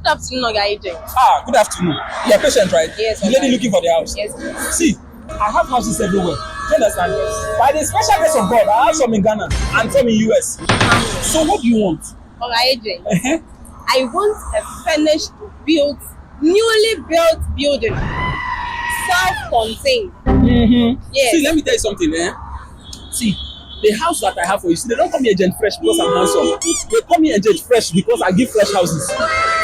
Good afternoon, Oga AJ. Good afternoon. You're patient, right? Yes. The lady looking for the house. Yes. See, I have houses everywhere. Do you understand? Yes. By the special grace of God, I have some in Ghana and some in US. So what do you want? Oga AJ. I want a finished, newly built building. Self-contained. Yes. See, let me tell you something, See, the house that I have for you, see, they don't call me agent fresh because I'm handsome. They call me agent fresh because I give fresh houses.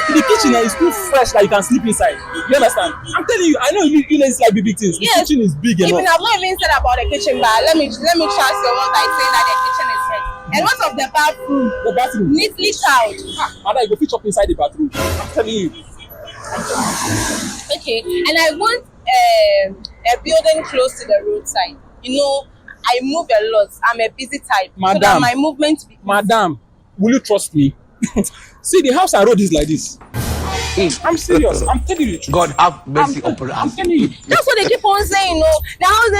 The kitchen is too fresh that you can sleep inside. You understand? I'm telling you, I know you ladies like big things. The kitchen is big enough. Even I've not even said about the kitchen, but let me trust your word by saying that the kitchen is fresh. And what of the bathroom? The bathroom. Neatly tiled. Mother, you go fit up inside the bathroom. I'm telling you. Okay, and I want a building close to the roadside. You know, I move a lot. I'm a busy type. Madam, so that my movement be easy. Madam, will you trust me? See, the house I road is like this. I'm serious. I'm telling you. God have mercy upon us. I'm telling you. That's what they keep on saying, The house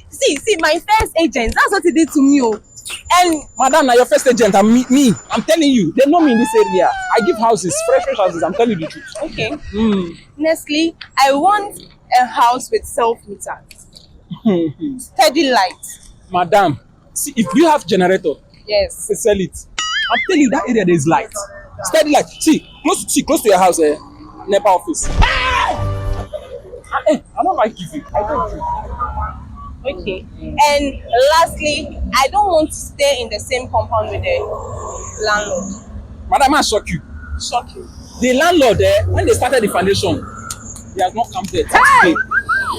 see, my first agent, that's what he did to me, And Madam, now your first agent and me. I'm telling you, they know me in this area. I give houses, fresh houses. I'm telling you the truth. Okay. Nestly, I want a house with self-meters. Steady light. Madam, see, if you have generator, yes, sell it. I'm telling you, that area there is light. Steady light. See, close to your house, NEPA office. I don't like giving. I don't. Okay. And lastly, I don't want to stay in the same compound with the landlord. Madam, I shock you. Shock you. The landlord, when they started the foundation, he has not come there. Hey!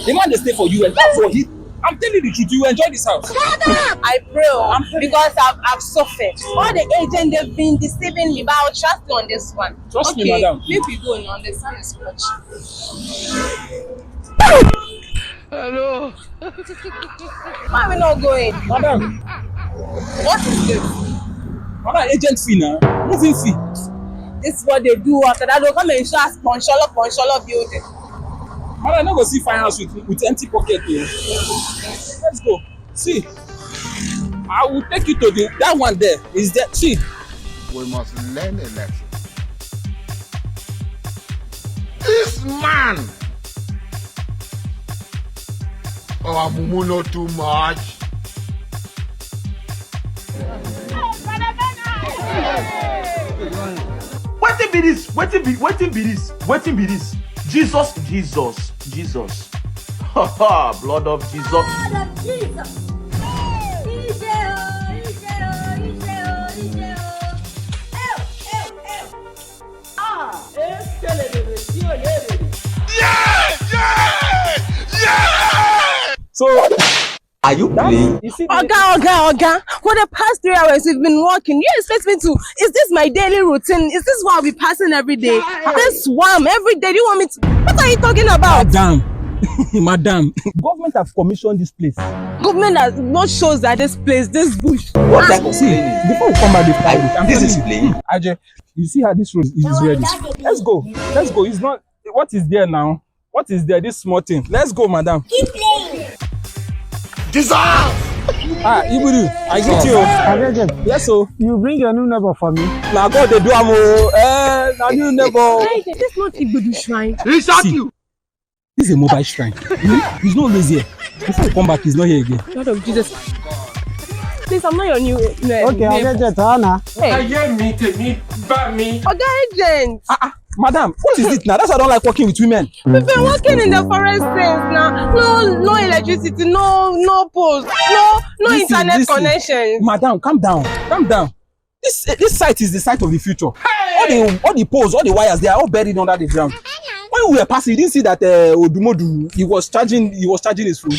The man they stay for you, and that's what he. I'm telling you the truth. You enjoy this house. I pray because I've suffered. All the agents they've been deceiving me, but I'll trust you on this one. Trust me, madam. Maybe we go and understand this much. Hello. Why are we not going? Madam. What is this? Madam, agent fee now. Moving fee. This is what they do after that. They'll come and show us Poncholo building. Madam, I not go see fine house with empty pocket here. Let's go. See. I will take you to that one there. Is there? See. We must learn a lesson. This man. Oh, Mumu, not too much. Wetin be this? Wetin be this? Jesus. Blood of Jesus. Blood of Jesus. So, are you playing? Oga. For the past 3 hours we've been working. You expect me to? Is this my daily routine? Is this what I'll be passing every day? This swam every day. Do you want me to? What are you talking about? Madam, government have commissioned this place. Government has not shows that this place, this bush. What type of See, before we come back, this is playing. Ajay, you see how this road is ready. Let's go. It's not. What is there now? What is there? This small thing. Let's go, madam. Keep playing. Jesus! Ibudu, I get you. Yes, so you bring your new neighbor for me. Now God, they do now new neighbor. This is not Ibudu shrine. He shot you. This is a mobile shrine. He's not always here. Before you come back, he's not here again. Lord of Jesus. Please, I'm not your new. Okay, I'll get you, Anna. Oga agent. Madam, what is it now? That's why I don't like working with women. We've been working in the forest since now. No electricity, no poles, no internet connection. Madam, calm down. This site is the site of the future. Hey! All the poles, all the wires, they are all buried under the ground. When we were passing, you didn't see that Odumodu, he was charging his phone.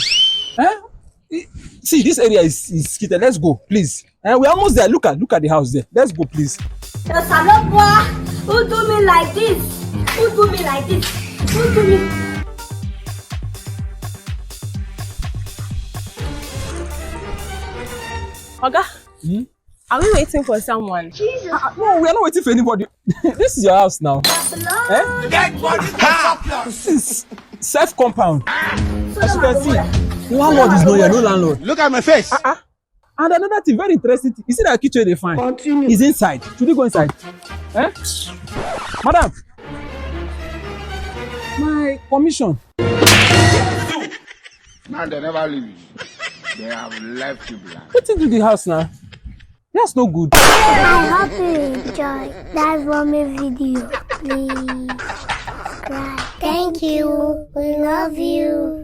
See, this area is skittered. Let's go, please. We're almost there. Look at the house there. Let's go, please. The Salopwa, who do me like this? Who do me like this? Who do me? Oga, are we waiting for someone? Jesus. No, we are not waiting for anybody. This is your house now. This is self-compound. As you can see, landlord is not here, no landlord. Look at my face. And another thing, very interesting. You see that kitchen they find? Continue. It's inside. Should we go inside? Madam, Commission. Now they never leave you. They have left you behind. What do the house now? That's no good. I hope you enjoy that Romy video. Please. Thank you. We love you.